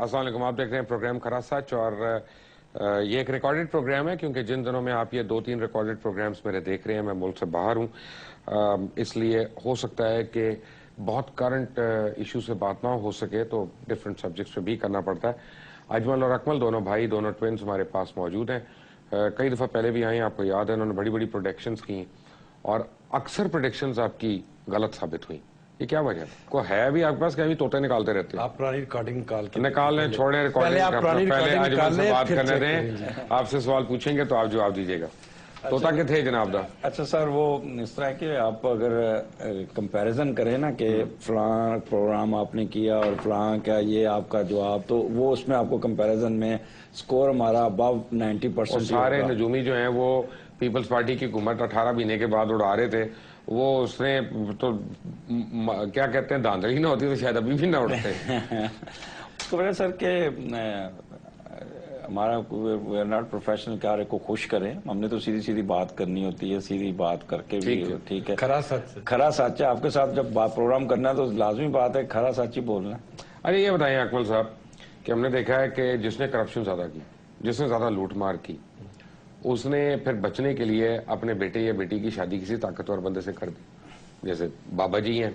السلام علیکم. آپ دیکھ رہے ہیں پروگرام کھرا سچ, اور یہ ایک ریکارڈڈ پروگرام ہے کیونکہ جن دنوں میں آپ یہ 2-3 ریکارڈڈ پروگرامز میرے دیکھ رہے ہیں میں ملک سے باہر ہوں, اس لیے ہو سکتا ہے کہ بہت کرنٹ ایشو سے بات نہ ہو سکے تو ڈفرینٹ سبجیکٹس پہ بھی کرنا پڑتا ہے. اجمل اور اکمل دونوں بھائی, دونوں ٹوینز ہمارے پاس موجود ہیں. کئی دفعہ پہلے بھی آئے ہیں, آپ کو یاد ہے انہوں نے بڑی بڑی پروڈکشنز کی اور اکثر پروڈکشنز آپ کی غلط ثابت ہوئیں. یہ کیا وجہ ہے؟ کوئی ہے بھی آپ کے پاس کہ ابھی طوطے نکالتے رہتے ہیں؟ آپ پرانی ریکارڈنگ نکال لیں, چھوڑیں ریکارڈنگ, پہلے اجمل سے بات کرنے دیں. آپ سے سوال پوچھیں گے تو آپ جواب دیجیے گا. طوطا کے تھے جناب دا. اچھا سر, وہ اس طرح کہ آپ اگر کمپیریزن کریں نا کہ فلاں پروگرام آپ نے کیا اور فلاں کا یہ آپ کا جواب, تو وہ اس میں آپ کو کمپیریزن میں سکور ہمارا ابو 90%. سارے نجومی جو ہیں وہ پیپلز پارٹی کی حکومت 18 مہینے کے بعد اڑا رہے تھے. وہ اس نے تو کیا کہتے ہیں دھاندلی نہ ہوتی تو شاید ابھی بھی نہ اڑتے. اس کو وجہ سر کہ ہمارا وی آر ناٹ پروفیشنل کہ ہر ایک کو خوش کریں. ہم نے تو سیدھی سیدھی بات کرنی ہوتی ہے, سیدھی بات کر کے بھی ٹھیک ہے. کھرا سچ ہے. آپ کے ساتھ جب پروگرام کرنا ہے تو لازمی بات ہے کھرا سچ ہی بولنا. ارے یہ بتائیں اکمل صاحب کہ ہم نے دیکھا ہے کہ جس نے کرپشن زیادہ کی, جس نے زیادہ لوٹ مار کی, اس نے پھر بچنے کے لیے اپنے بیٹے یا بیٹی کی شادی کسی طاقتور بندے سے کر دی. جیسے بابا جی ہیں,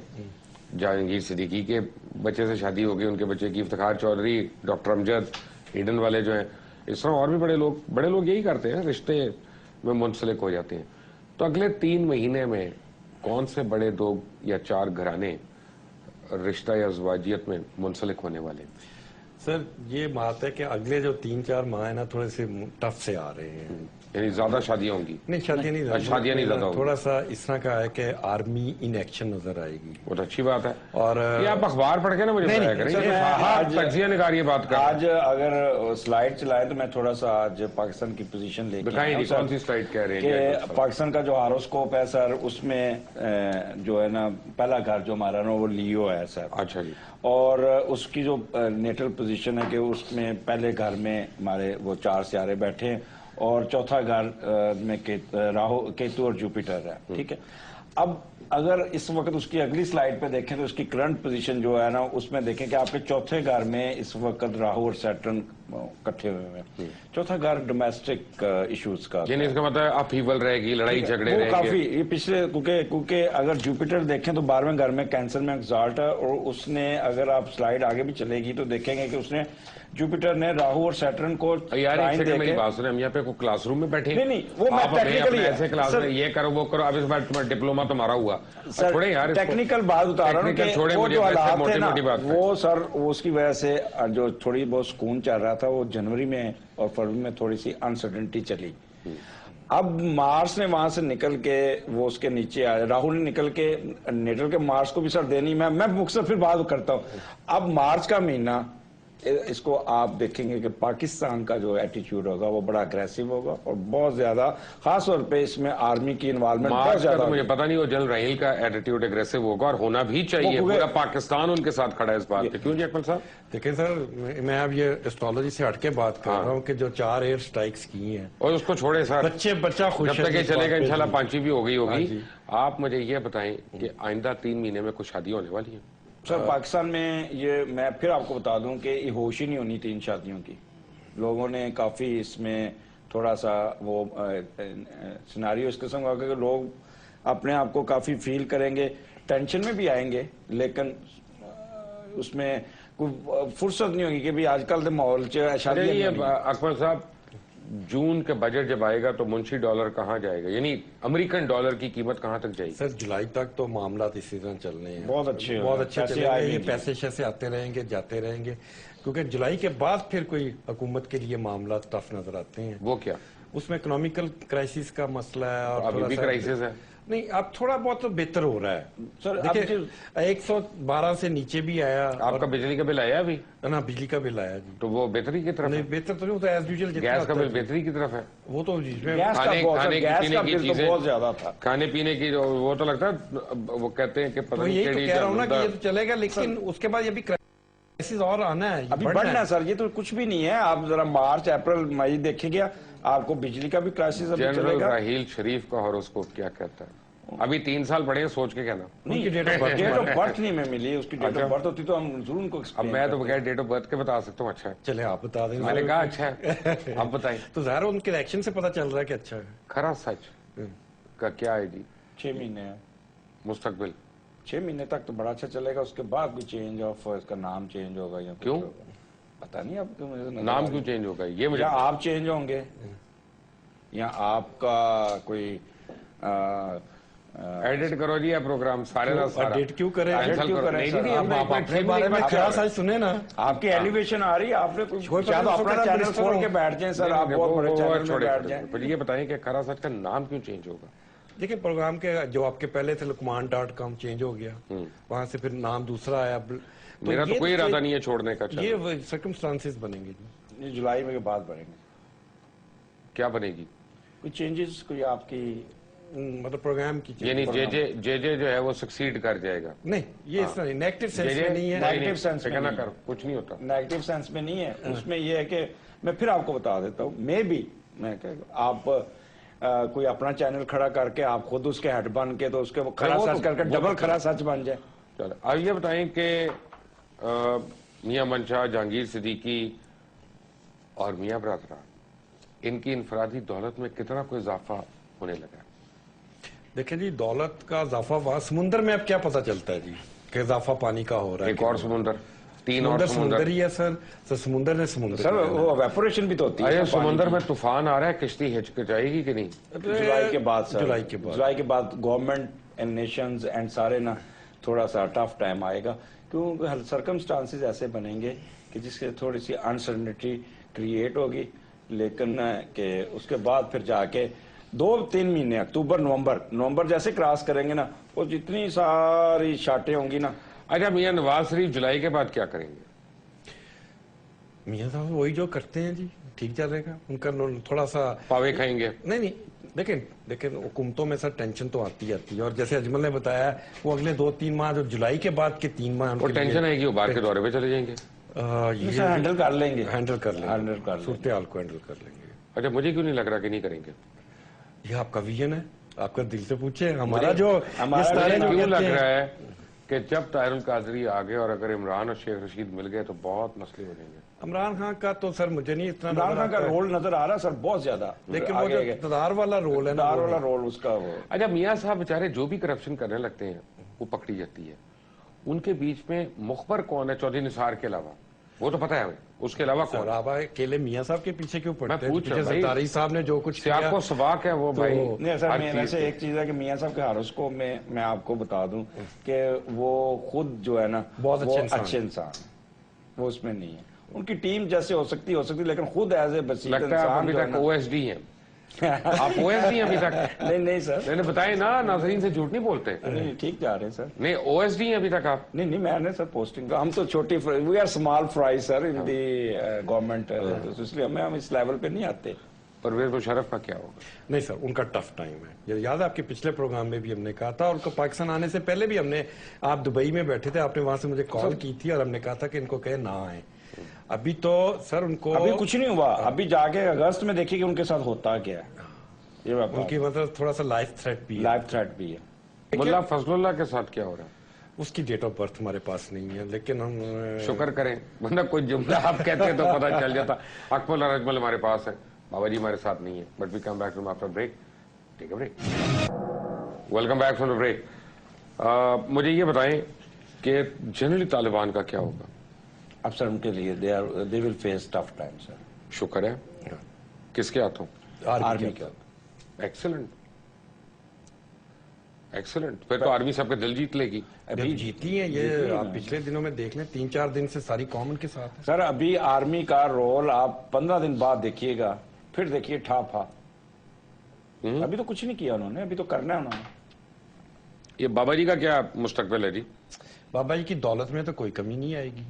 جہانگیر صدیقی کے بچے سے شادی ہو گئی, ان کے بچے کی افتخار چودھری, ڈاکٹر امجد, ایڈن والے جو ہیں, اس طرح اور بھی بڑے لوگ یہی کرتے ہیں, رشتے میں منسلک ہو جاتے ہیں. تو اگلے 3 مہینے میں کون سے بڑے 2 یا 4 گھرانے رشتہ یا ازواجیت میں منسلک ہونے والے ہیں؟ سر یہ بات ہے کہ اگلے جو 3-4 ماہ ہیں نا تھوڑے سے ٹف سے آ رہے ہیں. یعنی زیادہ شادیاں ہوں گی؟ نہیں شادیاں نہیں زیادہ, تھوڑا سا اس طرح کا ہے کہ آرمی ان ایکشن نظر آئے گی. بہت اچھی بات ہے. اور یہ آپ اخبار پڑھ کے نا مجھے بتایا کریں, تجزیہ نگاری بات کر. آج اگر سلائیڈ چلائے تو میں تھوڑا سا آج پاکستان کی پوزیشن لے کے آیا. کون سی سلائیڈ کہہ رہے ہیں کہ پاکستان کا جو ہاروسکوپ ہے سر, اس میں جو ہے نا پہلا گھر جو ہمارا نا وہ لیو ہے سر. اچھا جی. اور اس کی جو نیٹل پوزیشن ہے کہ اس میں پہلے گھر میں ہمارے وہ 4 ستارے بیٹھے ہیں اور چوتھا گھر میں راہو, کیتو اور جوپیٹر ہے. ٹھیک ہے. اب اگر اس وقت اس کی اگلی سلائیڈ پہ دیکھیں تو اس کی کرنٹ پوزیشن جو ہے نا اس میں دیکھیں کہ آپ کے چوتھے گھر میں اس وقت راہو اور سیٹرن کٹھے ہوئے ہیں. چوتھا گھر ڈومیسٹک ایشوز کا, یعنی اس کا مطلب اپہیول رہے گی, لڑائی جھگڑے رہے گی کافی. یہ پچھلے کیونکہ اگر جوپیٹر دیکھیں تو 12ویں گھر میں کینسر میں ایگزالٹ ہے, اور اس نے اگر آپ سلائیڈ آگے بھی چلے گی تو دیکھیں گے کہ اس نے جوپیٹر نے راہو اور سیٹرن کو یار میری بات سنیں, ہم یہاں پہ کوئی کلاس روم میں بیٹھے ہیں, نہیں وہ میں ٹیکنیکلی ایسے کلاس میں یہ کرو وہ کرو, اب اس بار تمہارا ڈپلوما تمہارا ہوا. چھوڑیں یار, ٹیکنیکل بات بتا رہا ہوں کہ وہ جو حالات تھے نا وہ سر اس کی وجہ سے جو تھوڑی بہت سکون چل رہا تھا وہ جنوری میں اور فروری میں تھوڑی سی انسرٹنٹی چلی. اب مارس نے وہاں سے نکل کے وہ اس کے نیچے آیا, راہل نے نکل کے نیٹل کے مارس کو بھی سر دینی. میں مختصر پھر بات کرتا ہوں. اب مارچ کا مہینہ اس کو آپ دیکھیں گے کہ پاکستان کا جو ایٹیچیوڈ ہوگا وہ بڑا اگریسو ہوگا اور بہت زیادہ, خاص طور پہ اس میں آرمی کی انوالومنٹ بہت زیادہ. مجھے پتا نہیں وہ جنرل رحیل کا ایٹیٹیوڈ اگریسو ہوگا, اور ہونا بھی چاہیے. پورا پاکستان ان کے ساتھ کھڑا ہے اس بات پہ. کیوں جی اکمل صاحب؟ دیکھیں سر, میں اب یہ ایسٹرالوجی سے ہٹ کے بات کر رہا ہوں کہ جو 4 ایئر سٹرائکس کی ہیں, اور اس کو چھوڑے سر, بچہ خوش جب تک یہ چلے گا انشاءاللہ 5ویں بھی ہو گئی ہوگی. آپ مجھے یہ بتائیں کہ آئندہ 3 مہینے میں کچھ شادیاں ہونے والی ہیں سر پاکستان میں؟ یہ میں پھر آپ کو بتا دوں کہ یہ ہوش ہی نہیں ہونی 3 شادیوں کی. لوگوں نے کافی اس میں تھوڑا سا وہ سیناریو اس قسم کا کہ لوگ اپنے آپ کو کافی فیل کریں گے, ٹینشن میں بھی آئیں گے, لیکن اس میں کوئی فرصت نہیں ہوگی کہ بھی آج کل ماحول شادی. اکبر صاحب, جون کے بجٹ جب آئے گا تو منشی ڈالر کہاں جائے گا, یعنی امریکن ڈالر کی قیمت کہاں تک جائے گی؟ سر جولائی تک تو معاملات اسی طرح چل رہے ہیں, بہت اچھے چلیں گے. یہ پیسے شیسے آتے رہیں گے, جاتے رہیں گے, کیونکہ جولائی کے بعد پھر کوئی حکومت کے لیے معاملات ٹف نظر آتے ہیں. وہ کیا؟ اس میں اکنامیکل کرائسس کا مسئلہ ہے, اور ابھی بھی کرائسس ہے. نہیں اب تھوڑا بہت تو بہتر ہو رہا ہے سر. 112 سے نیچے بھی آیا. آپ کا بجلی کا بل آیا ابھی؟ نا بجلی کا بل آیا جی. تو وہ بہتری کی طرف؟ نہیں بہتر تو نہیں ہوتا, ایز یوزل. گیس کا بل بہتری کی طرف ہے. وہ تو بہت زیادہ تھا. کھانے پینے کی وہ تو لگتا ہے, وہ کہتے ہیں کہ یہی تو کہہ رہا ہوں نا کہ یہ تو چلے گا, لیکن اس کے بعد یہ بھی کرائسس اور آنا ہے, ابھی بڑھنا ہے سر. یہ تو کچھ بھی نہیں ہے. آپ ذرا مارچ اپریل مئی دیکھیں گے, آپ کو بجلی کا بھی کرائسس ابھی چلے گا. جنرل راحیل شریف کا ہاروسکوپ کیا کہتا ہے؟ ابھی 3 سال پڑے ہیں, سوچ کے کہنا. نہیں, ڈیٹ آف برتھ نہیں میں ملی, اس کی ڈیٹ آف برتھ ہوتی تو ہم ضرور ان کو. اب میں تو بغیر ڈیٹ آف برتھ کے بتا سکتا ہوں. اچھا ہے, چلے آپ بتا دیں. میں نے کہا اچھا ہے, آپ بتائیں. تو ظاہر ان کے ایکشن سے پتا چل رہا ہے کہ اچھا ہے. کھرا سچ کا کیا ہے جی؟ 6 مہینے مستقبل 6 مہینے تک تو بڑا اچھا چلے گا, اس کے بعد کوئی چینج آف, اس کا نام چینج ہوگا یا کیوں؟ پتا نہیں آپ کو. نام کیوں چینج ہوگا یہ مجھے, یا آپ چینج ہوں گے یا آپ کا کوئی ایڈٹ کرو جی پروگرام سارے کا سارا. ایڈٹ کیوں کریں؟ آپ اپنے بارے میں کیا سچ سنے نا, آپ کی ایلیویشن آ رہی ہے, آپ نے اپنا چینل کھول کے بیٹھ جائیں سر, آپ بہت بڑے چینل میں بیٹھ جائیں. پھر یہ بتائیں کہ کھرا سچ کا نام کیوں چینج ہوگا؟ دیکھیں پروگرام کے جو آپ کے پہلے تھے لقمان.com چینج ہو گیا, وہاں سے پھر نام دوسرا آیا. میرا تو کوئی ارادہ نہیں ہے چھوڑنے کا. یہ سرکمسٹانسز بنیں گے جی, جولائی میں کے بعد بڑھیں گے. کیا بنے گی؟ کوئی چینجز, کوئی آپ کی مطلب پروگرام کی, یعنی جے جو ہے وہ سکسیڈ کر جائے گا؟ نہیں, یہ اس طرح نیگیٹو سینس میں نہیں ہے. نیگیٹو سینس میں کر کچھ نہیں ہوتا, نیگیٹو سینس میں نہیں ہے. اس میں یہ ہے کہ میں پھر آپ کو بتا دیتا ہوں, میں آپ کوئی اپنا چینل کھڑا کر کے آپ خود اس کے ہیڈ بن کے تو اس کے کھرا سچ کر کے ڈبل کھرا سچ بن جائے. چلو اب یہ بتائیں کہ میاں منشا, جہانگیر صدیقی اور میاں برادران, ان کی انفرادی دولت میں کتنا کوئی اضافہ ہونے لگا ہے؟ دیکھیں جی, دولت کا اضافہ وہاں سمندر میں اب کیا پتا چلتا ہے جی کہ اضافہ پانی کا ہو رہا ہے. ایک اور سمندر, 3 اور سمندر ہی ہے سر. سمندر نے سمندر سر وہ ایویپوریشن بھی تو ہوتی ہے. سمندر میں طوفان آ رہا ہے, کشتی ہچکچائے گی کہ نہیں؟ جولائی کے بعد سر, جولائی کے بعد گورنمنٹ اینڈ نیشنز اینڈ سارے نا تھوڑا سا ٹف ٹائم آئے گا, کیونکہ سرکمسٹانسز ایسے بنیں گے کہ جس سے تھوڑی سی انسرٹنٹی کریٹ ہوگی. لیکن کہ اس کے بعد پھر جا کے 2-3 مہینے, اکتوبر نومبر جیسے کراس کریں گے نا, وہ جتنی ساری شاٹیں ہوں گی نا. اچھا, میاں نواز شریف جولائی کے بعد کیا کریں گے؟ میاں صاحب وہی جو کرتے ہیں جی, ٹھیک چل رہے گا. ان کا تھوڑا سا پاوے کھائیں گے. نہیں, لیکن حکومتوں میں سر ٹینشن تو آتی ہے, اور جیسے اجمل نے بتایا وہ اگلے 2-3 ماہ جو جولائی کے بعد کے 3 ماہ وہ ٹینشن آئے گی, وہ باہر کے دورے پہ چلے جائیں گے. ہینڈل کر لیں گے, صورتحال کو ہینڈل کر لیں گے. اچھا, مجھے کیوں نہیں لگ رہا کہ نہیں کریں گے؟ یہ آپ کا ویژن ہے, آپ کا دل سے پوچھے. ہمارا جو کیوں لگ رہا ہے کہ جب طاہر القادری آگے اور اگر عمران اور شیخ رشید مل گئے تو بہت مسئلے ہو جائیں گے. عمران خان کا تو سر مجھے نہیں اتنا, عمران خان کا رول نظر آ رہا سر بہت زیادہ, لیکن وہ جو اقتدار والا رول ہے نا, اقتدار والا رول اس کا وہ. اچھا, میاں صاحب بیچارے جو بھی کرپشن کرنے لگتے ہیں وہ پکڑی جاتی ہے. ان کے بیچ میں مخبر کون ہے چودھری نثار کے علاوہ؟ وہ تو پتا ہے ہمیں, اس کے علاوہ کون؟ اکیلے میاں صاحب کے پیچھے کیوں پڑتے ہیں؟ زرداری صاحب نے جو کچھ کیا, آپ کو سباق ہے وہ بھائی. نہیں سر, ویسے ایک چیز ہے کہ میاں صاحب کے ہارس کو میں آپ کو بتا دوں کہ وہ خود جو ہے نا بہت اچھے انسان, وہ اس میں نہیں ہے. ان کی ٹیم جیسے ہو سکتی لیکن خود ایز اے بسیط انسان جو ہے نا OSD ہیں. آپ OSD ہیں ابھی تک؟ نہیں سر, میں نے بتایا نا, ناظرین سے جھوٹ نہیں بولتے. نہیں, ٹھیک جا رہے ہیں سر. نہیں, OSD ہیں ابھی تک آپ؟ نہیں, میں نے سر پوسٹنگ, ہم تو چھوٹی, we are small fry sir in the government, اس لیے ہم اس لیول پہ نہیں آتے. پرویز مشرف کا کیا ہوگا؟ نہیں سر, ان کا ٹف ٹائم ہے. یاد ہے آپ کے پچھلے پروگرام میں بھی ہم نے کہا تھا, اور پاکستان آنے سے پہلے بھی ہم نے, آپ دبئی میں بیٹھے تھے, آپ نے وہاں سے مجھے کال کی تھی اور ہم نے کہا تھا کہ ان کو کہے نہ آئیں. ابھی تو سر ان کو ابھی کچھ نہیں ہوا, ابھی جا کے اگست میں دیکھیے کہ ان کے ساتھ ہوتا کیا ہے. ان کی مطلب تھوڑا سا لائف تھریٹ بھی ہے. ملا فضل اللہ کے ساتھ کیا ہو رہا ہے؟ اس کی ڈیٹ آف برتھ ہمارے پاس نہیں ہے, لیکن ہم شکر کریں, ورنہ کوئی جملہ آپ کہتے ہیں تو پتہ چل جاتا. اکمل اور اجمل ہمارے پاس ہے, بابا جی ہمارے ساتھ نہیں ہے. But we come back from after break. Take a break. Welcome back from the break. مجھے یہ بتائیں کہ جنرلی طالبان کا کیا ہوگا؟ اب سر ان کے لیے they will face tough time sir. شکر ہے. کس کے ہاتھوں؟ آرمی کے. ایکسلنٹ, پھر تو آرمی سب کے دل جیت لے گی. ابھی جیتی ہیں یہ, آپ پچھلے دنوں میں دیکھ لیں 3-4 دن سے ساری قوم ان کے ساتھ ہے. سر ابھی آرمی کا رول آپ 15 دن بعد دیکھیے گا, پھر دیکھیے ٹھاپا. ابھی تو کچھ نہیں کیا انہوں نے, ابھی تو کرنا ہے انہوں نے. یہ بابا جی کا کیا مستقبل ہے جی؟ بابا جی کی دولت میں تو کوئی کمی نہیں آئے گی,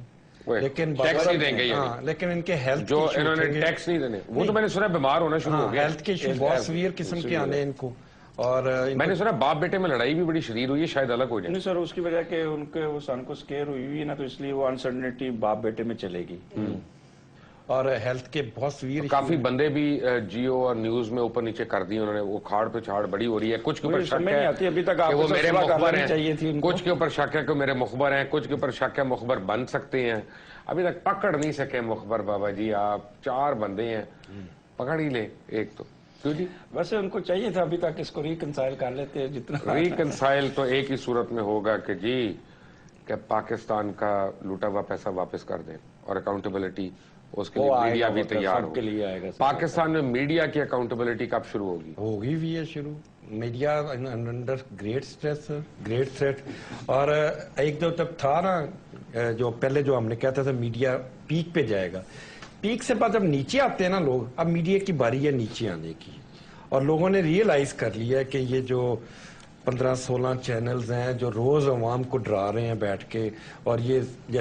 لیکن ٹیکس نہیں دیں گے. لیکن ان کے ہیلتھ جو انہوں نے ٹیکس نہیں دینے, وہ تو میں نے سنا بیمار ہونا شروع ہو گیا. ہیلتھ کے ایشو بہت سیویئر قسم کے آنے ان کو, اور میں نے سنا باپ بیٹے میں لڑائی بھی بڑی شدید ہوئی ہے, شاید الگ ہو جائے. نہیں سر, اس کی وجہ کہ ان کے وہ سن کو سکیئر ہوئی ہے نا, تو اس لیے وہ انسرٹنٹی باپ بیٹے میں چلے گی. اور ہیلتھ کے بہت سویر کافی بندے بھی جیو اور نیوز میں اوپر نیچے کر دی انہوں نے, وہ کھاڑ پہ چھاڑ بڑی ہو رہی ہے. کچھ کے اوپر شک ہے ابھی تک کہ وہ میرے مخبر چاہیے تھی, ہیں, کچھ کے اوپر شک ہے کہ میرے مخبر ہیں, کچھ کے اوپر شک ہے مخبر بن سکتے ہیں. ابھی تک پکڑ نہیں سکے مخبر بابا جی. آپ 4 بندے ہیں, پکڑ ہی لے ایک تو. کیوں جی ویسے ان کو چاہیے تھا ابھی تک اس کو ریکنسائل کر لیتے. جتنا ریکنسائل تو ایک ہی صورت میں ہوگا کہ جی کہ پاکستان کا لوٹا ہوا پیسہ واپس کر دیں, اور اکاؤنٹیبلٹی اس کے لیے میڈیا بھی تیار ہو. پاکستان میں میڈیا کی اکاؤنٹیبلٹی کب شروع ہوگی؟ ہوگی بھی ہے شروع. Media under great stress, great threat. اور ایک جو تب تھا نا, جو پہلے جو ہم نے کہتا تھا میڈیا پیک پہ جائے گا, پیک سے بعد جب نیچے آتے ہیں نا لوگ, اب میڈیا کی باری ہے نیچے آنے کی. اور لوگوں نے ریئلائز کر لیا ہے کہ یہ جو 15-16 چینلز ہیں جو روز عوام کو ڈرا رہے ہیں بیٹھ کے, اور یہ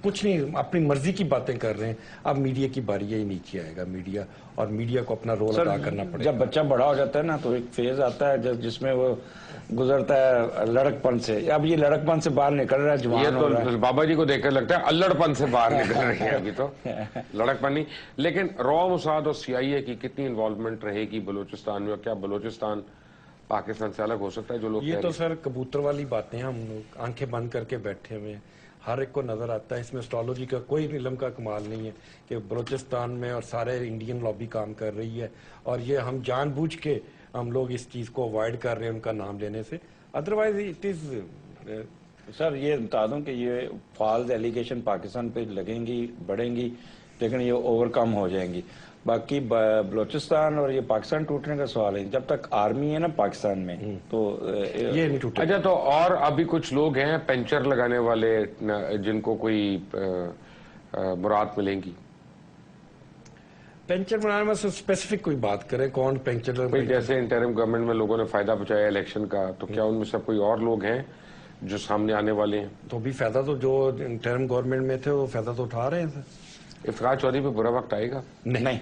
کچھ نہیں اپنی مرضی کی باتیں کر رہے ہیں, اب میڈیا کی باری ہے نیچے آئے گا میڈیا, اور میڈیا کو اپنا رول ادا کرنا پڑے گا. جب بچہ بڑا ہو جاتا ہے نا تو ایک فیز آتا ہے جس میں وہ گزرتا ہے لڑک پن سے. اب یہ لڑک پن سے باہر نکل رہا ہے, جوان ہو رہا ہے. بابا جی کو دیکھ کر لگتا ہے الڑ پن سے باہر نکل رہے ہیں ابھی تو, لڑک پن نہیں. لیکن را موساد اور CIA کی کتنی انوالومنٹ رہے گی بلوچستان میں, اور کیا بلوچستان پاکستان سے الگ ہو سکتا ہے؟ جو لوگ یہ تو سر کبوتر والی باتیں, ہم لوگ آنکھیں بند کر کے بیٹھے ہوئے ہیں, ہر ایک کو نظر آتا ہے. اس میں اسٹرالوجی کا کوئی علم کا کمال نہیں ہے کہ بلوچستان میں اور سارے انڈین لابی کام کر رہی ہے, اور یہ ہم جان بوجھ کے ہم لوگ اس چیز کو اوائڈ کر رہے ہیں ان کا نام لینے سے. Otherwise it is. سر یہ بتا دوں کہ یہ فالز ایلیگیشن پاکستان پہ لگیں گی, بڑھیں گی, لیکن یہ اوور کم ہو جائیں گی. باقی بلوچستان اور یہ پاکستان ٹوٹنے کا سوال ہے. جب تک آرمی ہے نا پاکستان میں تو یہ نہیں ٹوٹے. اچھا, تو اور ابھی کچھ لوگ ہیں پینچر لگانے والے جن کو کوئی مراد ملیں گی؟ پینچر بنانے میں اسپیسیفک کوئی بات کریں, کون پینچر؟ جیسے انٹرم گورنمنٹ میں لوگوں نے فائدہ پہنچایا الیکشن کا, تو کیا ان میں سے کوئی اور لوگ ہیں جو سامنے آنے والے ہیں؟ تو بھی فائدہ تو جو انٹرم گورنمنٹ میں تھے وہ فائدہ تو اٹھا رہے ہیں. افتخار چودھری پہ برا وقت آئے گا؟ نہیں.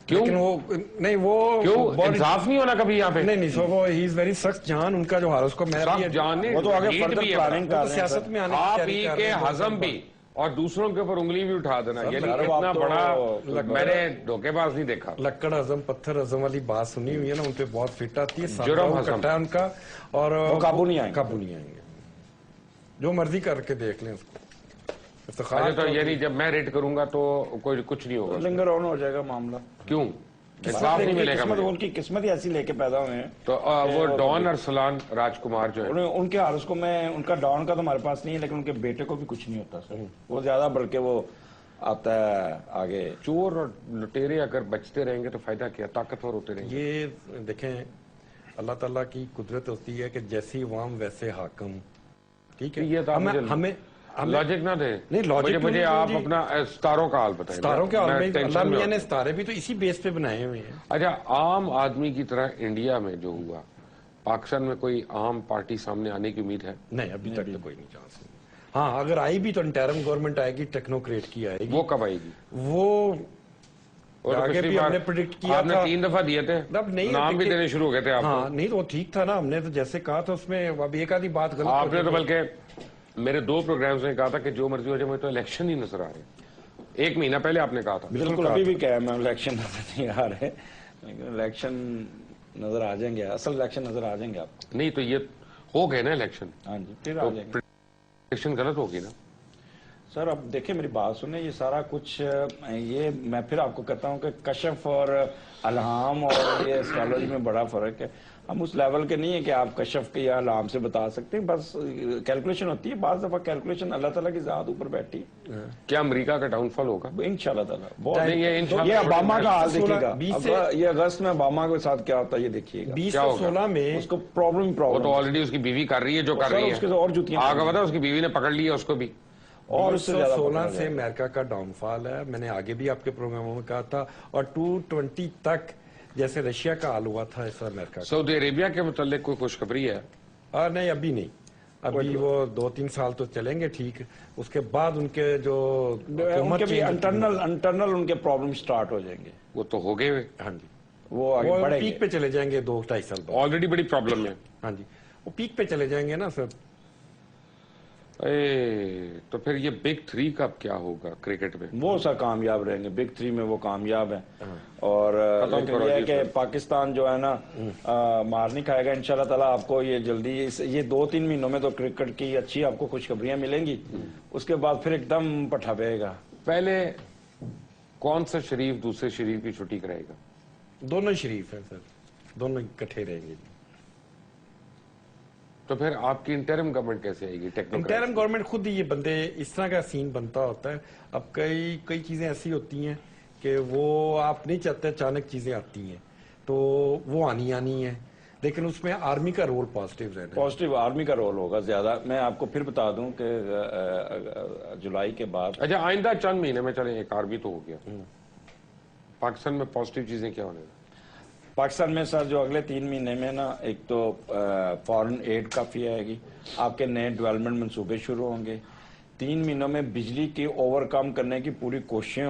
کیوں؟ وہ نہیں, وہ کیوں انصاف نہیں ہونا کبھی یہاں پہ؟ نہیں نہیں, سو وہ ہی از ویری سخت جان. ان کا جو حال اس کو میں وہ تو آگے فردر پلاننگ کر سیاست میں آنے آپ ہی کے ہضم بھی اور دوسروں کے اوپر انگلی بھی اٹھا دینا, یعنی اتنا بڑا میں نے دھوکے باز نہیں دیکھا. لکڑ ہضم پتھر ہضم والی بات سنی ہوئی ہے نا, ان پہ بہت فٹ آتی ہے. جرم ہضم ان کا, اور قابو نہیں آئیں گے. جو مرضی کر کے دیکھ لیں اس کو. تو یعنی جب میں ریٹ کروں گا تو کوئی کچھ نہیں ہوگا, لنگر آن ہو جائے گا معاملہ. کیوں؟ انصاف نہیں ملے گا. ان کی قسمت ہی ایسی لے کے پیدا ہوئے ہیں. تو وہ ڈان ارسلان راج کمار جو ہے, ان کے حال اس کو میں, ان کا ڈان کا تو ہمارے پاس نہیں ہے, لیکن ان کے بیٹے کو بھی کچھ نہیں ہوتا سر. وہ زیادہ بلکہ وہ آتا ہے آگے. چور اور لٹیرے اگر بچتے رہیں گے تو فائدہ کیا, طاقتور ہوتے رہیں گے. یہ دیکھیں اللہ تعالیٰ کی قدرت ہوتی ہے کہ جیسی عوام ویسے حاکم. ٹھیک ہے, یہ ہمیں لاجک نہ دے. نہیں لاجک, مجھے آپ اپنا ستاروں کا حال بتائیں. ستاروں کے حال میں اللہ میاں نے ستارے بھی تو اسی بیس پہ بنائے ہوئے ہیں. اچھا, عام آدمی کی طرح انڈیا میں جو ہوا, پاکستان میں کوئی عام پارٹی سامنے آنے کی امید ہے؟ نہیں, ابھی تک تو کوئی نہیں چانس. ہاں اگر آئی بھی تو انٹرم گورنمنٹ آئے گی, ٹیکنوکریٹ کی آئے گی. وہ کب آئے گی؟ وہ آگے بھی ہم نے پریڈکٹ کیا تھا. 3 دفعہ دیے تھے, نام بھی دینے شروع ہو گئے تھے آپ. ہاں نہیں, تو وہ ٹھیک تھا نا, ہم نے تو جیسے کہا تھا اس میں اب ایک آدھی بات غلط. آپ نے تو بلکہ میرے 2 پروگرامز میں کہا تھا کہ جو مرضی ہو جائے, مجھے تو الیکشن ہی نظر آ رہے. 1 مہینہ پہلے آپ نے کہا تھا. بالکل, ابھی بھی کہا میں الیکشن نظر نہیں آ رہے, لیکن الیکشن نظر آ جائیں گے, اصل الیکشن نظر آ جائیں گے آپ. نہیں تو یہ ہو گئے نا الیکشن. ہاں جی, پھر آ جائیں گے. الیکشن غلط ہوگی نا سر. اب دیکھیں میری بات سنیں, یہ سارا کچھ یہ میں پھر آپ کو کہتا ہوں کہ کشف اور الہام اور یہ اسٹرالوجی میں بڑا فرق ہے. ہم اس لیول کے نہیں ہے کہ آپ کشف کے یا الہام سے بتا سکتے ہیں, بس کیلکولیشن ہوتی ہے. بعض دفعہ کیلکولیشن اللہ تعالیٰ کی ذات اوپر بیٹھی. کیا امریکہ کا ڈاؤن فال ہوگا؟ انشاءاللہ تعالیٰ. یہ اوباما کا حال دیکھیے گا, یہ اگست میں اوباما کے ساتھ کیا ہوتا ہے یہ دیکھیے گا. 2016 میں اس کو پرابلم وہ تو آلریڈی اس کی بیوی کر رہی ہے جو کر رہی ہے, اور جوتیاں آگے بتا اس کی بیوی نے پکڑ لی ہے اس کو بھی. اور 2016 سے امریکہ کا ڈاؤن فال ہے. میں نے آگے بھی آپ کے پروگراموں میں کہا تھا, اور 220 تک جیسے رشیا کا حال ہوا تھا ایسا امریکہ. سعودی عربیہ کے متعلق کوئی خوشخبری ہے؟ نہیں ابھی نہیں, ابھی وہ 2-3 سال تو چلیں گے ٹھیک, اس کے بعد ان کے جو انٹرنل ان کے پرابلم سٹارٹ ہو جائیں گے. وہ تو ہو گئے. ہاں جی, وہ پیک پہ چلے جائیں گے 2-2.5 سال بعد. آلریڈی بڑی پرابلم ہے. ہاں جی, وہ پیک پہ چلے جائیں گے نا سر. تو پھر یہ بگ 3 کا کیا ہوگا کرکٹ میں؟ وہ سر کامیاب رہیں گے، بگ 3 میں وہ کامیاب ہیں، اور لیکن یہ ہے کہ پاکستان جو ہے نا مار نہیں کھائے گا انشاءاللہ تعالیٰ. آپ کو یہ جلدی یہ 2-3 مہینوں میں تو کرکٹ کی اچھی آپ کو خوشخبریاں ملیں گی، اس کے بعد پھر ایک دم پٹھا پے گا. پہلے کون سا شریف دوسرے شریف کی چھٹی کرائے گا؟ دونوں شریف ہیں سر، دونوں اکٹھے رہیں گے. تو پھر آپ کی انٹرم گورنمنٹ کیسے آئے گی؟ انٹرم گورنمنٹ خود ہی یہ بندے اس طرح کا سین بنتا ہوتا ہے. اب کئی چیزیں ایسی ہوتی ہیں کہ وہ آپ نہیں چاہتے، اچانک چیزیں آتی ہیں تو وہ آنی ہیں، لیکن اس میں آرمی کا رول پازیٹیو رہنا ہے. پازیٹیو آرمی کا رول ہوگا زیادہ. میں آپ کو پھر بتا دوں کہ جولائی کے بعد اچھا آئندہ چند مہینے میں چلیں ایک آرمی تو ہو گیا، پاکستان میں پازیٹیو چیزیں کیا ہونے گا؟ پاکستان میں سر جو اگلے 3 مہینے میں نا، ایک تو فارن ایڈ کافی آئے گی، آپ کے نئے ڈیولپمنٹ منصوبے شروع ہوں گے. 3 مہینوں میں بجلی کی اوور کم کرنے کی پوری کوششیں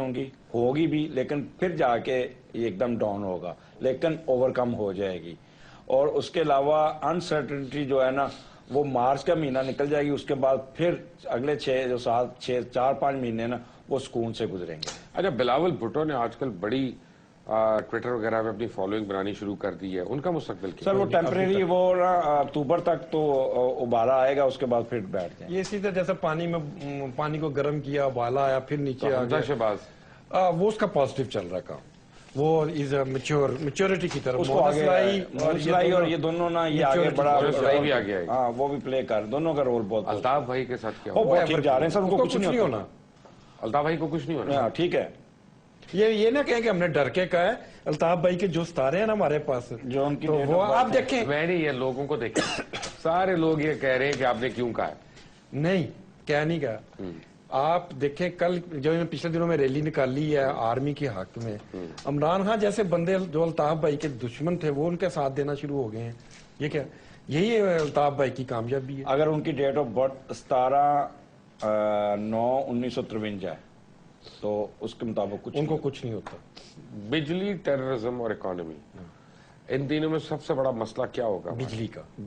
ہوگی بھی، لیکن پھر جا کے یہ ایک دم ڈاؤن ہوگا، لیکن اوور کم ہو جائے گی. اور اس کے علاوہ انسرٹنٹی جو ہے نا وہ مارچ کا مہینہ نکل جائے گی، اس کے بعد پھر اگلے 4-5 مہینے نا وہ سکون سے گزریں گے. اچھا بلاول بھٹو نے آج کل بڑی ٹویٹر وغیرہ پہ اپنی فالوئنگ بنانی شروع کر دی ہے، ان کا مستقبل کیا؟ سر وہ ٹیمپریری، وہ اکتوبر تک تو ابالا آئے گا، اس کے بعد پھر بیٹھ جائیں. یہ سیدھا جیسا پانی کو گرم کیا، ابالا آیا، پھر نیچے آ گیا. شہباز وہ اس کا پازیٹیو چل رہا کام، وہ از اے میچورٹی کی طرف. اس کو آگے اور یہ دونوں نا یہ آگے بڑا بھی آگے آئے، ہاں وہ بھی پلے کر، دونوں کا رول بہت. الطاف بھائی کے ساتھ کیا وہ ٹھیک جا رہے ہیں سر، ان کو کچھ نہیں ہونا. الطاف بھائی کو کچھ نہیں ہونا، ٹھیک ہے. یہ نہ کہیں کہ ہم نے ڈر کے کہا ہے. الطاف بھائی کے جو ستارے ہیں نا ہمارے پاس، جو ان کی وہ آپ دیکھیں. میں نہیں، یہ لوگوں کو دیکھیں، سارے لوگ یہ کہہ رہے ہیں کہ آپ نے کیوں کہا ہے. نہیں کیا نہیں کہا. آپ دیکھیں کل جو پچھلے دنوں میں ریلی نکالی ہے آرمی کے حق میں، عمران خان جیسے بندے جو الطاف بھائی کے دشمن تھے وہ ان کے ساتھ دینا شروع ہو گئے ہیں. یہ کیا، یہی الطاف بھائی کی کامیابی ہے. اگر ان کی ڈیٹ آف برتھ 17/9/1953 ہے تو اس کے مطابق ان کو کچھ نہیں ہوتا. بجلی، ٹیررزم اور اکانومی، ان تینوں میں سب سے بڑا مسئلہ کیا ہوگا؟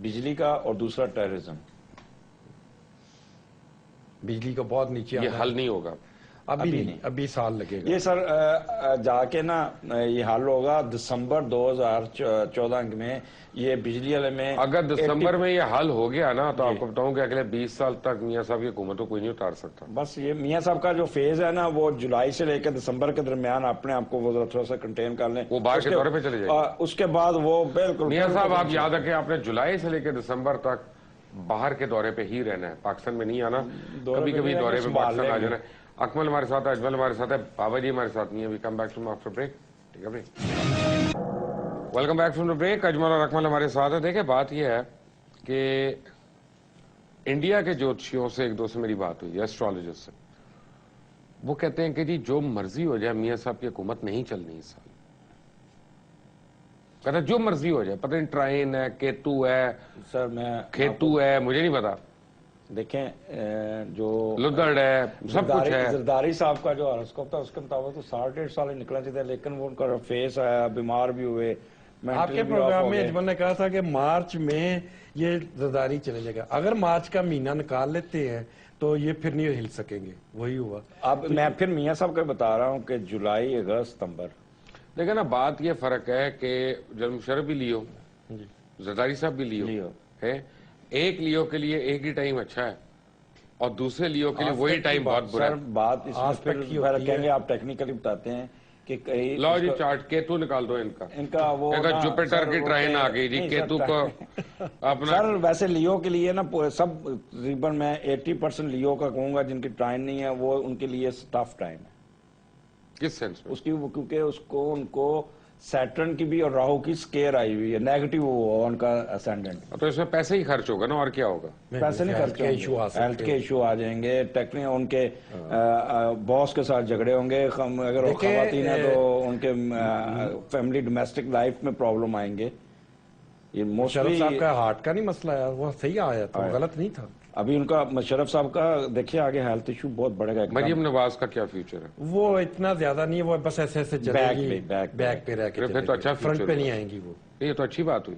بجلی کا اور دوسرا ٹیررزم. بجلی کا بہت نیچے یہ حل نہیں ہوگا ابھی نہیں، ابھی سال لگے گا. یہ سر جا کے نا یہ حل ہوگا دسمبر 2014 میں. یہ بجلی والے میں اگر دسمبر میں یہ حل ہو گیا نا تو آپ کو بتاؤں کہ اگلے 20 سال تک میاں صاحب کی حکومت کو کوئی نہیں اتار سکتا. بس یہ میاں صاحب کا جو فیز ہے نا وہ جولائی سے لے کے دسمبر کے درمیان اپنے آپ کو وہ تھوڑا سا کنٹین کر لیں، وہ باہر کے دورے پہ چلے جائیں. اس کے بعد وہ بالکل میاں صاحب آپ یاد رکھیں، آپ نے جولائی سے لے کے دسمبر تک باہر کے دورے پہ ہی رہنا ہے، پاکستان میں نہیں آنا. کبھی کبھی دورے پہ پاکستان آ جانا ہے. اکمل ہمارے ساتھ ہے، اجمل ہمارے ساتھ ہے، بابا جی ہمارے ساتھ نہیں ہے. We come back from after break. ٹھیک ہے بھائی، welcome back from the break. Ajmal اور اکمل ہمارے ساتھ ہے. دیکھیں بات یہ ہے کہ انڈیا کے جوتشیوں سے ایک دو سے میری بات ہوئی ہے، ایسٹرالوجسٹ سے. وہ کہتے ہیں کہ جی جو مرضی ہو جائے میاں صاحب کی حکومت نہیں چلنی اس سال. کہتا جو مرضی ہو جائے، پتہ نہیں ٹرائن ہے، کیتو ہے، سر میں کھیتو ہے، مجھے نہیں پتا، دیکھیں جو لدڑ ہے، سب کچھ ہے. زرداری صاحب کا جو ہاراسکوپ تھا اس کے مطابق تو 1.5 سال ہی نکلنا چاہیے، لیکن وہ ان کا فیس آیا، بیمار بھی ہوئے. آپ کے پروگرام میں اجمل نے کہا تھا کہ مارچ میں یہ زرداری چلے جائے گا. اگر مارچ کا مہینہ نکال لیتے ہیں تو یہ پھر نہیں ہل سکیں گے. وہی ہوا. اب میں پھر میاں صاحب کا بتا رہا ہوں کہ جولائی، اگست، ستمبر. دیکھیں نا بات یہ فرق ہے کہ جنرل مشرف بھی لیو، زرداری صاحب بھی لیو ہے. ایک لیو کے لیے ایک ہی ٹائم اچھا ہے اور دوسرے لیو کے لیے وہی ٹائم بہت برا ہے. بات اس میں پھر کہیں گے آپ ٹیکنیکلی بتاتے ہیں کہ کئی لو جی چارٹ کیتو نکال دو ان کا وہ جوپیٹر کی ٹرائن آ گئی جی. کیتو کو اپنا سر ویسے لیو کے لیے نا سب تقریباً میں 80% لیو کا کہوں گا جن کی ٹرائن نہیں ہے وہ ان کے لیے ٹف ٹائم ہے. کس سینس میں؟ اس کی کیونکہ ان کو سیٹرن کی بھی اور راہو کی سکیئر آئی ہوئی ہے، نیگیٹو ہوا ان کا اسینڈنٹ. تو اس میں پیسے ہی خرچ ہوگا نا، اور کیا ہوگا؟ پیسے نہیں خرچ ہوں گے، ہیلتھ کے ایشو آ جائیں گے، ان کے باس کے ساتھ جھگڑے ہوں گے، اگر وہ خواتین ہیں تو ان کے فیملی ڈومیسٹک لائف میں پرابلم آئیں گے. یہ مشرف صاحب کا ہارٹ کا نہیں مسئلہ ہے، وہ صحیح آیا تھا، غلط نہیں تھا. ابھی ان کا مشرف صاحب کا دیکھیں آگے ہیلتھ ایشو بہت بڑھے گا. مریم نواز کا کیا فیوچر ہے؟ وہ اتنا زیادہ نہیں ہے، وہ بس ایسے چلے گی، بیک پہ رہ کے، پھر تو اچھا فرنٹ پہ نہیں آئیں گی. وہ یہ تو اچھی بات ہوئی،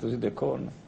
ਤੁਸੀਂ ਦੇਖੋ ਹੁਣ।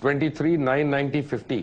23/9/1950,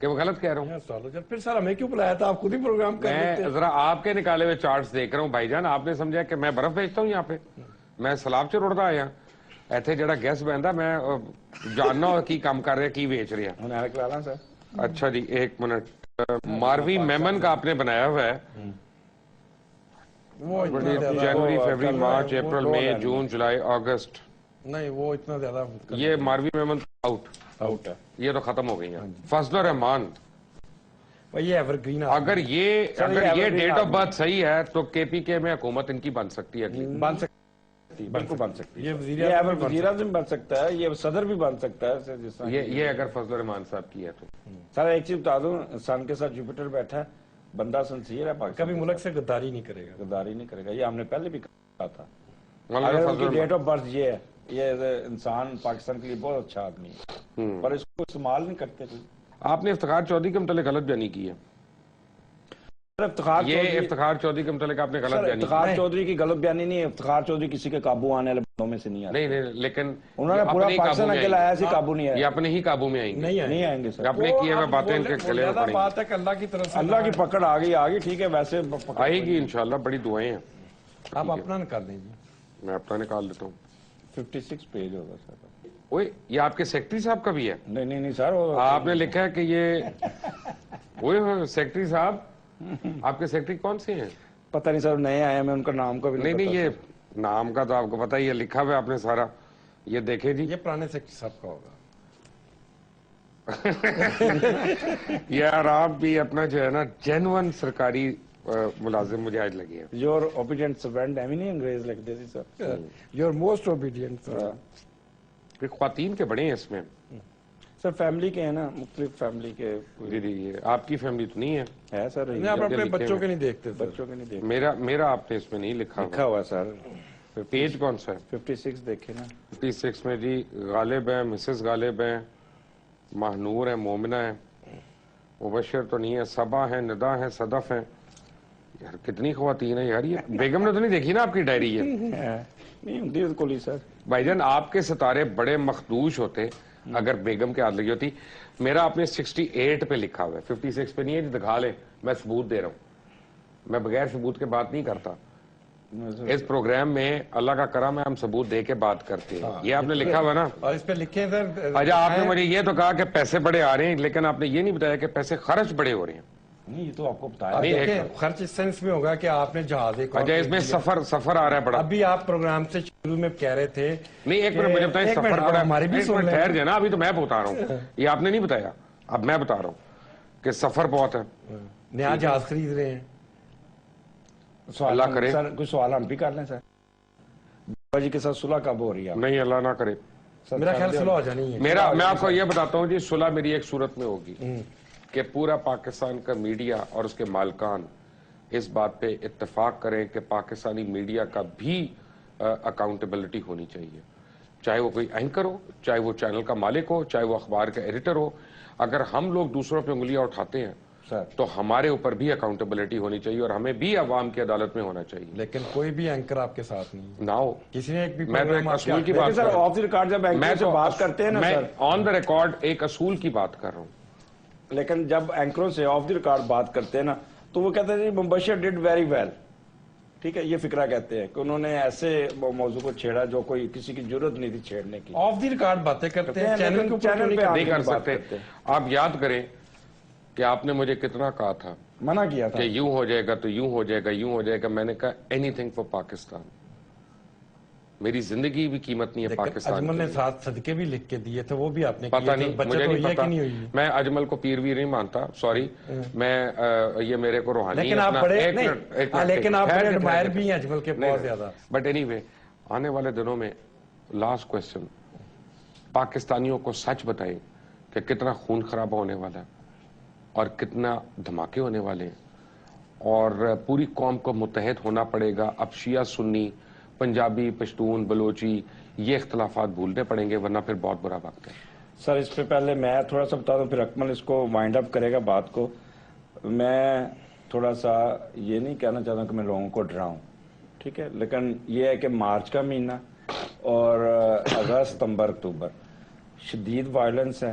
کہ وہ غلط کہہ رہا ہوں؟ پھر سر ہمیں کیوں بلایا تھا؟ آپ خود ہی پروگرام کر لیتے. میں ذرا آپ کے نکالے ہوئے چارٹس دیکھ رہا ہوں بھائی جان. آپ نے سمجھا کہ میں برف بیچتا ہوں یہاں پہ؟ میں سلاب چروڑتا آیا ایتھے جڑا گیس بہندا میں جاننا کی کام کر رہے کی بیچ رہے ہیں. اچھا جی ایک منٹ. ماروی میمن کا آپ نے بنایا ہوا ہے. جنوری فیبری مارچ اپریل مئی جون جولائی اگست. نہیں وہ اتنا زیادہ یہ ماروی میمن آؤٹ ہے. یہ تو ختم ہو گئی ہیں. فضل الرحمان یہ ایور گرین. اگر یہ ڈیٹ آف برتھ صحیح ہے تو کے پی کے میں حکومت ان کی بن سکتی ہے. بن سکتی بالکل بن سکتی ہے. یہ وزیر اعظم بن سکتا ہے, یہ صدر بھی بن سکتا ہے. یہ اگر فضل الرحمان صاحب کی ہے تو. سر ایک چیز بتا دوں, سن کے ساتھ جوپیٹر بیٹھا ہے, بندہ سنسیئر ہے, کبھی ملک سے غداری نہیں کرے گا. غداری نہیں کرے گا. یہ ہم نے پہلے بھی کہا تھا. مولانا ڈیٹ آف برتھ یہ ہے, یہ انسان پاکستان کے لیے بہت اچھا آدمی ہے, پر اس کو استعمال نہیں کرتے. آپ نے افتخار چودھری کے متعلق غلط بیانی کی ہے. افتخار چودھری کے متعلق آپ نے غلط بیانی. افتخار چودھری کی غلط بیانی نہیں ہے. افتخار چودھری کسی کے قابو آنے والے بندوں میں سے نہیں آتے. نہیں لیکن انہوں نے پورا پاکستان اکیلا آیا سی قابو نہیں آیا. یہ اپنے ہی قابو میں آئیں گے. نہیں آئیں گے سر. اپنے کیے ہوئے باتیں ان کے گلے میں پڑیں بات ہے کہ اللہ کی طرف سے اللہ کی پکڑ آ گئی. ٹھیک ہے ویسے آئے گی انشاءاللہ. بڑی دعائیں ہیں. آپ اپنا نکال دیجیے. میں اپنا نکال دیتا ہوں. 56 پیج ہوگا سر. اوئے یہ آپ کے سیکرٹری صاحب کا بھی ہے؟ نہیں سر. آپ نے لکھا ہے کہ یہ وہی سیکرٹری صاحب. آپ کے سیکرٹری کون سے ہیں؟ پتہ نہیں سر, نئے آئے, میں ان کا نام کا بھی نہیں یہ نام کا تو آپ کو پتہ ہی ہے, لکھا ہوا ہے آپ نے سارا. یہ دیکھیں جی, یہ پرانے سیکرٹری صاحب کا ہوگا. یار آپ بھی اپنا جو ہے نا جینون سرکاری ملازم مجھے آج لگی ہے. یور اوبیڈینٹ سرونٹ ہے نہیں انگریز لکھتے تھے سر. Your most obedient. خواتین کے بڑے ہیں اس میں سر. فیملی کے ہیں نا, مختلف فیملی کے. جی آپ کی فیملی تو نہیں ہے سر. آپ اپنے بچوں کے نہیں دیکھتے. بچوں کے نہیں دیکھتے. میرا آپ نے اس میں نہیں لکھا ہوا سر. پیج کون سا ہے؟ 56 دیکھیں نا. 56 میں جی غالب ہے, مسز غالب ہے, مہنور ہے, مومنہ ہے, مبشر تو نہیں ہے, صبا ہے, ندا ہے, صدف ہے. یار کتنی خواتین ہیں یار. یہ بیگم نے تو نہیں دیکھی نا آپ کی ڈائری؟ یہ نہیں ہوتی کولی سر. بھائی جان آپ کے ستارے بڑے مخدوش ہوتے اگر بیگم کے ہاتھ لگی ہوتی. میرا آپ نے 68 پہ لکھا ہوا ہے, 56 پہ نہیں ہے. دکھا لے, میں ثبوت دے رہا ہوں. میں بغیر ثبوت کے بات نہیں کرتا. اس پروگرام میں اللہ کا کرم ہے, ہم ثبوت دے کے بات کرتے ہیں. یہ آپ نے لکھا ہوا نا, اور اس پہ لکھے سر. اچھا آپ نے مجھے یہ تو کہا کہ پیسے بڑے آ رہے ہیں, لیکن آپ نے یہ نہیں بتایا کہ پیسے خرچ بڑے ہو رہے ہیں. نہیں یہ تو آپ کو بتایا. خرچ اس سینس میں ہوگا کہ آپ نے جہاز. اچھا اس میں سفر آ رہا ہے بڑا. ابھی آپ پروگرام سے شروع میں کہہ رہے تھے. نہیں ایک منٹ مجھے بتائیں, سفر بڑا ہماری بھی ٹھہر جائے نا. ابھی تو میں بتا رہا ہوں, یہ آپ نے نہیں بتایا, اب میں بتا رہا ہوں کہ سفر بہت ہے. نیا جہاز خرید رہے ہیں. اللہ کرے سر کوئی سوال ہم بھی کر لیں سر. بابا جی کے ساتھ صلح کب ہو رہی ہے؟ نہیں اللہ نہ کرے. میرا خیال صلح ہو جانی ہے. میں آپ کو یہ بتاتا ہوں جی, صلح میری ایک صورت میں ہوگی کہ پورا پاکستان کا میڈیا اور اس کے مالکان اس بات پہ اتفاق کریں کہ پاکستانی میڈیا کا بھی اکاؤنٹیبلٹی ہونی چاہیے. چاہے وہ کوئی اینکر ہو, چاہے وہ چینل کا مالک ہو, چاہے وہ اخبار کا ایڈیٹر ہو. اگر ہم لوگ دوسروں پہ انگلیاں اٹھاتے ہیں تو ہمارے اوپر بھی اکاؤنٹیبلٹی ہونی چاہیے اور ہمیں بھی عوام کی عدالت میں ہونا چاہیے. لیکن کوئی بھی اینکر آپ کے ساتھ نہیں نہ ہو. کسی نے ایک بھی میں تو ایک اصول کی بات کر رہا ہوں. آف دی ریکارڈ جب اینکر سے بات کرتے ہیں نا سر, آن دا ریکارڈ ایک اصول کی بات کر رہا ہوں. لیکن جب اینکروں سے آف دی ریکارڈ بات کرتے ہیں نا تو وہ کہتے ہیں جی مبشر ڈیڈ ویری ویل. ٹھیک ہے, یہ فکرہ کہتے ہیں کہ انہوں نے ایسے موضوع کو چھیڑا جو کوئی کسی کی ضرورت نہیں تھی چھیڑنے کی. آف دی ریکارڈ باتیں کرتے ہیں, چینل پہ نہیں کر سکتے. آپ یاد کریں کہ آپ نے مجھے کتنا کہا تھا, منع کیا تھا کہ یوں ہو جائے گا تو یوں ہو جائے گا, یوں ہو جائے گا. میں نے کہا اینی تھنگ فار پاکستان. میری زندگی بھی قیمت نہیں ہے پاکستان. اجمل نے ساتھ صدقے بھی لکھ کے دیے تھے, وہ بھی آپ نے پتہ نہیں, مجھے نہیں پتا. میں اجمل کو پیر بھی نہیں مانتا, سوری. میں یہ میرے کو روحانی, لیکن آپ بڑے ایڈمائر بھی ہیں اجمل کے بہت زیادہ. بٹ اینی وے, آنے والے دنوں میں لاسٹ کوسچن, پاکستانیوں کو سچ بتائیں کہ کتنا خون خراب ہونے والا ہے اور کتنا دھماکے ہونے والے ہیں, اور پوری قوم کو متحد ہونا پڑے گا. اب شیعہ سنی, پنجابی, پشتون, بلوچی, یہ اختلافات بھولنے پڑیں گے, ورنہ پھر بہت برا وقت ہے. سر اس پہ پہلے میں تھوڑا سا بتا دوں, پھر اکمل اس کو وائنڈ اپ کرے گا بات کو. میں تھوڑا سا یہ نہیں کہنا چاہتا کہ میں لوگوں کو ڈراؤں, ٹھیک ہے, لیکن یہ ہے کہ مارچ کا مہینہ اور اگست, ستمبر, اکتوبر شدید وائلنس ہے.